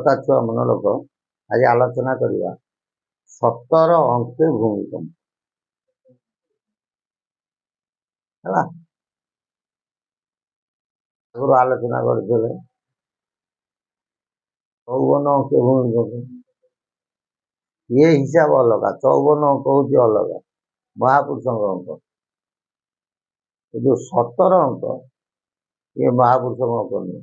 କଥା ଛୁଆ ମନ ଲୋକ ଆଜି ଆଲୋଚନା କରିବା 17 ଅଙ୍କେ ଭୂମିକମ୍ପ ହେଲା। ଆଗରୁ ଆଲୋଚନା କରିଥିଲେ 54 ଅଙ୍କେ ଭୂମିକମ୍ପ। ये हिसाब अलग 54 अंक हूँ अलग महापुरुषों अंक जो 17 अंक ये महापुरुषों अंक नहीं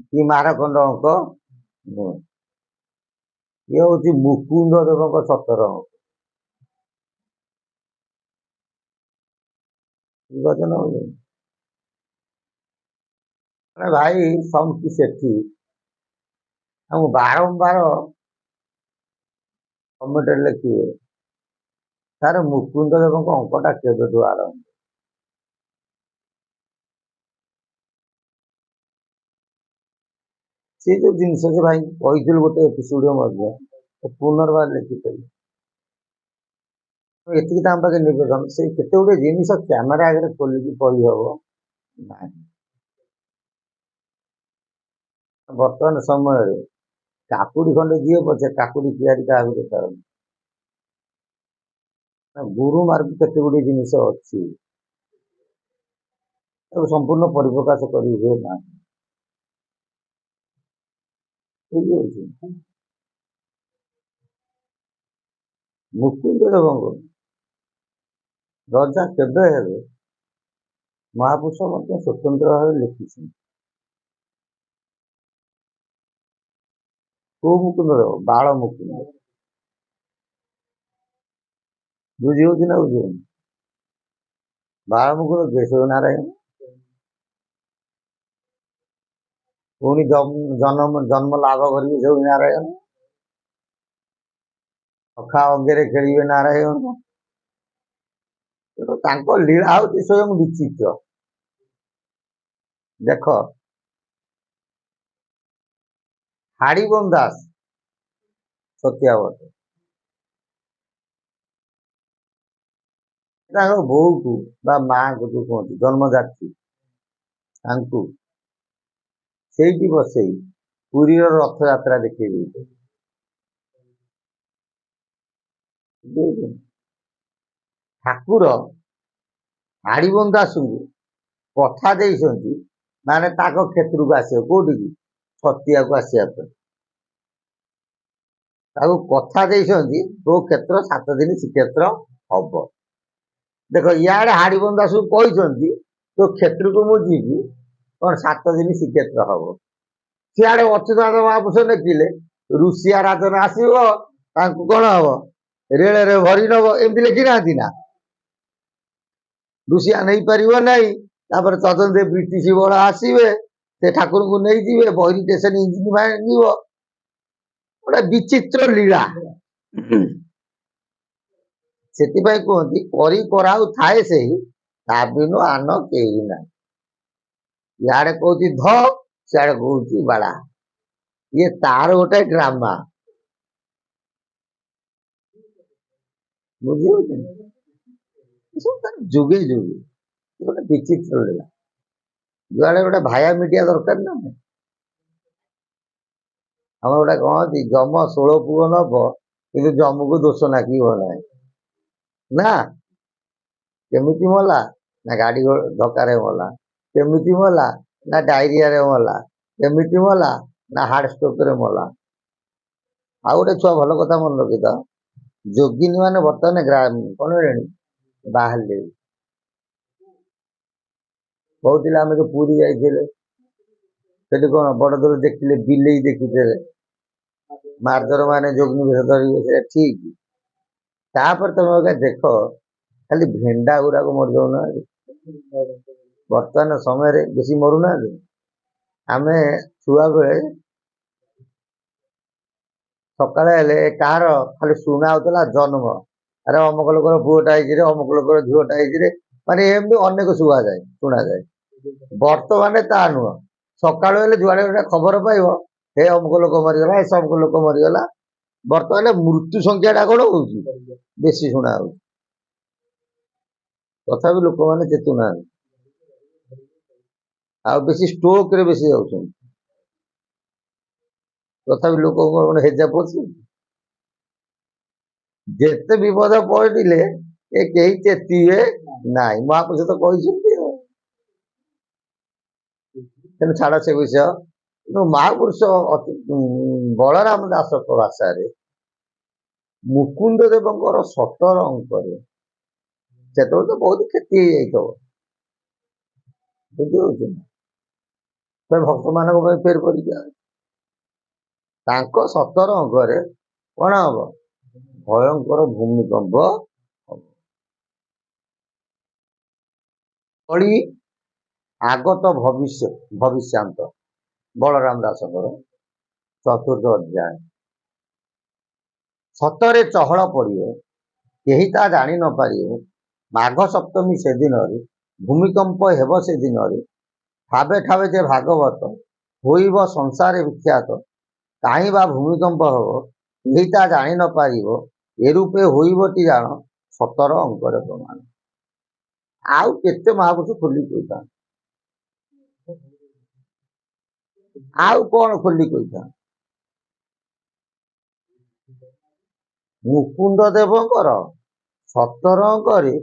कि मारखंड अंक नुह ये हूँ मुकुंद देव 17 अंक निर्वाचन भाई समति सेठी हम बारंबार कमेंट लिखे तार मुकुंद देव अंकटा केबेठू आरंभ से जो जिन से भाई कही गोटे एपिसोड पुनर्बार लिखिपारे ये पाखे निवेदन से केते गुटे जिन कैमेरा आगे खोलिकी कही हम ना बर्तमान समय काकुड़ी खंडे दिए पचे काकुड़ी कियारी क्या देखा गुरु मार्ग केते गुटे जिन अच्छी संपूर्ण परिप्रकाश कर हुए ना मुकुंद देव रजा केबे हेबे महापुरुष स्वतंत्र भाव लिखी को मुकुंद देव बाल मुकुंद बुझी हो ना बुझे बाल मुकुंद केशव नारायण पुणी जन्म जन्म लाभ करेंगे सब नारायण अखा अगे खेलिए नारायण लीला हूँ स्वयं विचित्र देख हाड़ीबन दास सत्यावत बो को माँ को जो कहते जन्मदात्री से बसई पुरी रथ यात्रा देखे ठाकुर हाड़ीबन दास को कथा माने क्षेत्र को आस कौटी की छतिया को आसपा कथा तो क्षेत्र 7 दिन श्रीक्षेत्र हम देख इे हाड़ीबन दास को कही तो क्षेत्र को मुझे कौन 7 दिन श्रीक्षेत्र हम सियाड़े अच्युतानंद महापुरुष देखिले ऋषिया राजन आसो कौन हम रेल रे भरी नब एमती लिखी ना ऋषिया नहीं पार ना तदंत ब्रिटिश बल आसवे से ठाकुर को नहीं जीवे बहरी स्टेशन इंजिन भांग गोटे विचित्र लीला से कहती करी कराऊ थाए से बिनु आन कई ना इे कहती ध सियाड़े कहती बाड़ा ये तार गोटे ड्रामा बुझे जुगे जुगे गोटे विचित्र लीला जुआड़े गोटे भाया मीडिया दरकार ना हम गोटे कहती जम 16 पुओ नब कि जम को दोष नाकी ना केमिति मला ना गाड़ी धक्का मला केमिति मला ना डायरिया रे मला केमिति मला ना हार्ट स्ट्रोक रे मला आ गोटे छुआ भल कथा मन रखी तो जोगिनी मान बर्तमान कौन बाहर कहते आम जो पुरी जाइए कौन बड़ दूर देखिले बिले देखी मार्जर मान जोगिनी भेष धर ठीक तापर तुम देख खाली भेंडा गुराक मर जाऊना बर्तमान समय बेसी मरुना आम छुआ बेले सकाल कहार खाली शुणा होता जन्म अरे अमुक लोकर पुओटा अमुक लोकर झीटा माने एमती अनेक शुआ जाए शुणा जाए बर्तमान ता नुह सकाल जुआड़े गोटे खबर पाइब हे अमुक लोक मरीगला ए अमुक लोक मरीगला बर्तमान मृत्यु संख्या कौन हो बेसी शुणा हो तथा लोक मैंने चेतुना ଆଉ ବେଶୀ ଷ୍ଟୋକରେ ବେଶୀ ଯାଉଛନ୍ତି। ତଥାପି ଲୋକଙ୍କର ଗୋଟେ ହେଜା ପଶି ଯେତେ ବିପଦ ପଡ଼ିଲେ ଏ କେହି ଚେତିବେ ନାହିଁ। ମହାପୁରୁଷ ତ କହିଛନ୍ତି ଆଉ। ତେଣୁ ଛାଡ଼ ସେ ବିଷୟ। କିନ୍ତୁ ମହାପୁରୁଷ ବଳରାମ ଦାସଙ୍କ ଭାଷାରେ ମୁକୁନ୍ଦ ଦେବଙ୍କର ସତର ଅଙ୍କରେ ସେତେବେଳେ ତ ବହୁତ କ୍ଷତି ହେଇଯାଇଥିବ, ବୁଝିହଉଛି ନା? ସେ ଭକ୍ତମାନଙ୍କ ପାଇଁ ଫେର ପରୀକ୍ଷା। ତାଙ୍କ ସତର ଅଙ୍କରେ କଣ ହବ? ଭୟଙ୍କର ଭୂମିକମ୍ପ ହବ। କଳି ଆଗତ ଭବିଷ୍ୟାନ୍ତ ବଳରାମ ଦାସଙ୍କର 4ର୍ଥ ଅଧ୍ୟାୟ। ସତରେ ଚହଳ ପଡ଼ିବ, କେହି ତା ଜାଣି ନ ପାରିବ। ମାଘ ସପ୍ତମୀ ସେଦିନରେ, ଭୂମିକମ୍ପ ହେବ ସେଦିନରେ। ଠାବେ ଠାବେ ଯେ ଭାଗବତ, ହୋଇବ ସଂସାରେ ବିଖ୍ୟାତ। କାହିଁ ବା ଭୂମିକମ୍ପ ହେବ, କେହି ତା ଜାଣି ନ ପାରିବ। ଏ ରୂପେ ହୋଇବଟି ଜାଣ, ସତର ଅଙ୍କରେ ପ୍ରମାଣ। ଆଉ କେତେ ମହାପୁରୁଷ ଖୋଲି କହିଥାନ୍ତି, ଆଉ କଣ ଖୋଲି କହିଥାନ୍ତି? ମୁକୁନ୍ଦ ଦେବଙ୍କର 17 ଅଙ୍କରେ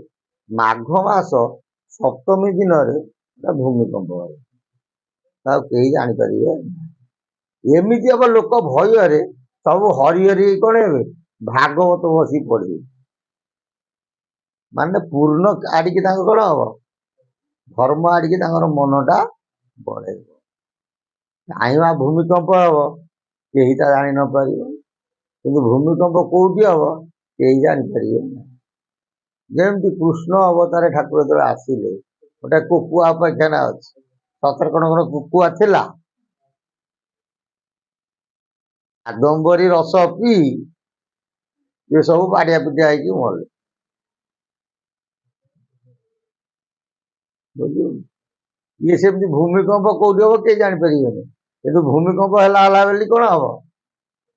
ମାଘ ମାସ ସପ୍ତମୀ ଦିନରେ ଭୂମିକମ୍ପ ହେବ, ତାକୁ କେହି ଜାଣିପାରିବେ। ଏମିତି ହବ ଲୋକ ଭୟରେ ସବୁ ହରି ହରି କଣ ହେବେ, ଭାଗବତ ବସି ପଢିବେ। ମାନେ ପୂର୍ଣ୍ଣ ଆଡ଼ିକି ତାଙ୍କ କଣ ହବ, ଧର୍ମ ଆଡ଼ିକି ତାଙ୍କର ମନଟା ବଳେଇବ। କାହିଁବା ଭୂମିକମ୍ପ ହବ, କେହି ତା ଜାଣି ନ ପାରିବ। କିନ୍ତୁ ଭୂମିକମ୍ପ କୋଉଠି ହବ, କେହି ଜାଣିପାରିବେ ନାହିଁ। ଯେମିତି କୃଷ୍ଣ ଅବତାରେ ଠାକୁର ଯେତେବେଳେ ଆସିଲେ, ଗୋଟେ କୁକୁଆ ଅପେକ୍ଷାନା ଅଛି। ସତରେ କଣ କୁକୁଆ ଥିଲା? କାଦମ୍ବରୀ ରସ ପିଇ ଏ ସବୁ ବାଡ଼ିଆ ପିଟିଆ ହେଇକି ମଲେ। ଇଏ ସେମିତି ଭୂମିକମ୍ପ କୋଉଠି ହବ କେହି ଜାଣିପାରିବେନି। କିନ୍ତୁ ଭୂମିକମ୍ପ ହେଲା ବୋଲି କଣ ହବ,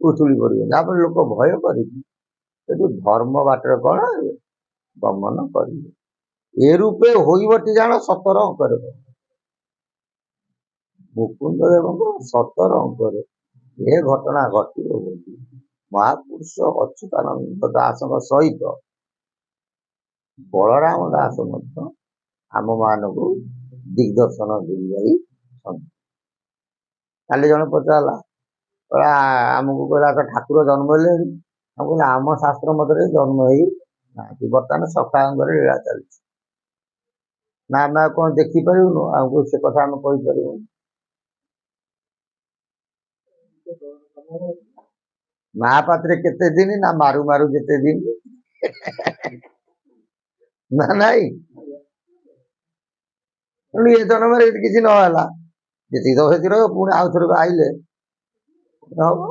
ଉଛୁଳି ପଡ଼ିବ। ଯାହାଫଳରେ ଲୋକ ଭୟ କରିକି ସେଠୁ ଧର୍ମ ବାଟରେ କଣ ଗମନ କରିବେ। ଏ ରୂପେ ହୋଇବଟି ଜାଣ, ସତର ଅଙ୍କରେ। ମୁକୁନ୍ଦ ଦେବଙ୍କ 17 ଅଙ୍କରେ ଏ ଘଟଣା ଘଟିବ ବୋଲି ମହାପୁରୁଷ ଅଚ୍ୟୁତାନନ୍ଦ ଦାସଙ୍କ ସହିତ ବଳରାମ ଦାସ ମଧ୍ୟ ଆମମାନଙ୍କୁ ଦିଗ୍ଦର୍ଶନ ଦେଇଯାଇଛନ୍ତି। କାଲି ଜଣେ ପଚାରିଲା, ଆମକୁ କହିଲା ଠାକୁର ଜନ୍ମ ହେଲେଣି। ଆମେ କହିଲେ ଆମ ଶାସ୍ତ୍ର ମତରେ ଜନ୍ମ ହେଇ ନାହାନ୍ତି, ବର୍ତ୍ତମାନ ସଖା ଅଙ୍ଗରେ ଲୀଳା ଚାଲିଛି। ନା ଆମେ ଆଉ କଣ ଦେଖିପାରିବୁନୁ? ଆମକୁ ସେ କଥା ଆମେ କହିପାରିବୁନି। ମା ପାତ୍ରେ କେତେ ଦିନ, ନା ମାରୁ ମାରୁ ଯେତେ ଦିନ ନା ନାଇଁ। ଏ ଜନ୍ମରେ କିଛି ନହେଲା, ଯେତିକି ତ ସେତିକି ରହିବ, ପୁଣି ଆଉ ଥରକୁ ଆଇଲେ ହବ।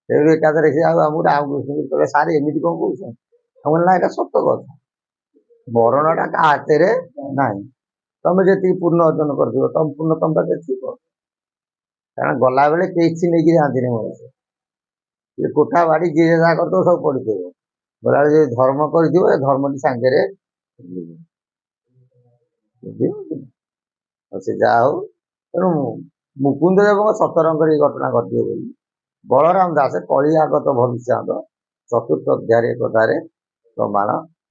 ଏକାଥରେ ସେ ଆଉ ଆମକୁ ସାର୍ ଏମିତି କଣ କହୁଛନ୍ତି? ନା ଏଟା ସତ କଥା। ମରଣଟା କାହା ହାତରେ ନାହିଁ। ତମେ ଯେତିକି ପୂର୍ଣ୍ଣ ଅର୍ଜନ କରିଥିବ, ତମ ପୂର୍ଣ୍ଣ ତମ ପାଖରେ ଥିବ। କାରଣ ଗଲାବେଳେ କିଛି ନେଇକି ଯାଆନ୍ତିନି ମଣିଷ। ଏ କୋଠା ବାଡ଼ି ଯିଏ ଯାହା କରିଥିବ ସବୁ ପଡ଼ିଥିବ। ଗଲାବେଳେ ଯଦି ଧର୍ମ କରିଥିବ, ଏ ଧର୍ମଟି ସାଙ୍ଗରେ ସେ ଯାହା ହଉ। ତେଣୁ ମୁକୁନ୍ଦ ଦେବଙ୍କ 17 ଅଙ୍କରେ ଏ ଘଟଣା ଘଟିବ ବୋଲି ବଳରାମ ଦାସ କଳି ଆଗତ ଭବିଷ୍ୟାନ୍ତ 4ର୍ଥ ଅଧ୍ୟାୟରେ କଥାରେ ପ୍ରମାଣ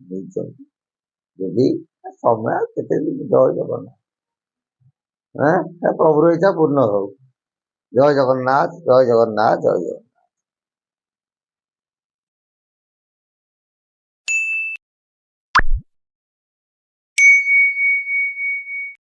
ଦେଇଛନ୍ତି। ଯଦି ସମୟ କେତେ ଦିନ, ଜୟ ଜଗନ୍ନାଥ। ପ୍ରଭୁର ଇଚ୍ଛା ପୂର୍ଣ୍ଣ ହଉ। ଜୟ ଜଗନ୍ନାଥ, ଜୟ ଜଗନ୍ନାଥ, ଜୟ ଜଗନ୍ନାଥ।